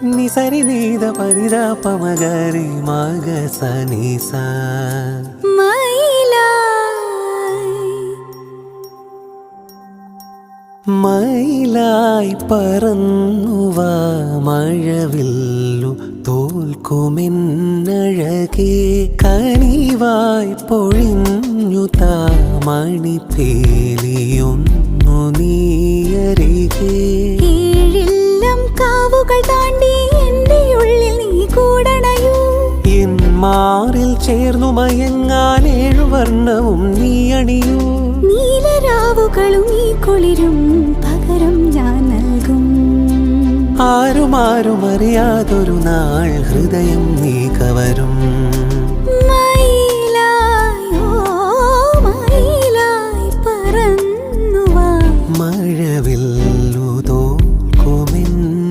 నిసరి నీద పరిద పమగరి మగ సనిస മയിലായി പറന്നുവാ മഴവില്ലു തോൽക്കുമെന്നഴകേ കനിവായി പൊഴിഞ്ഞു താമണിപ്പേലിയൊന്നു നീയരികേ ഏഴെല്ലാം കാവുകൾ താണ്ടി എൻ്റെ ഉള്ളിൽ നീ കൂടണയൂ എൻ മാറിൽ ചേർന്നു മയങ്ങാൻ ഏഴുവർണ്ണവും നീ അണിയൂ നീലരാവുകളും ഈ കുളിരും പകരം ഞാൻ നൽകും ആരും അറിയാതൊരു നാൾ ഹൃദയം നീ കവരും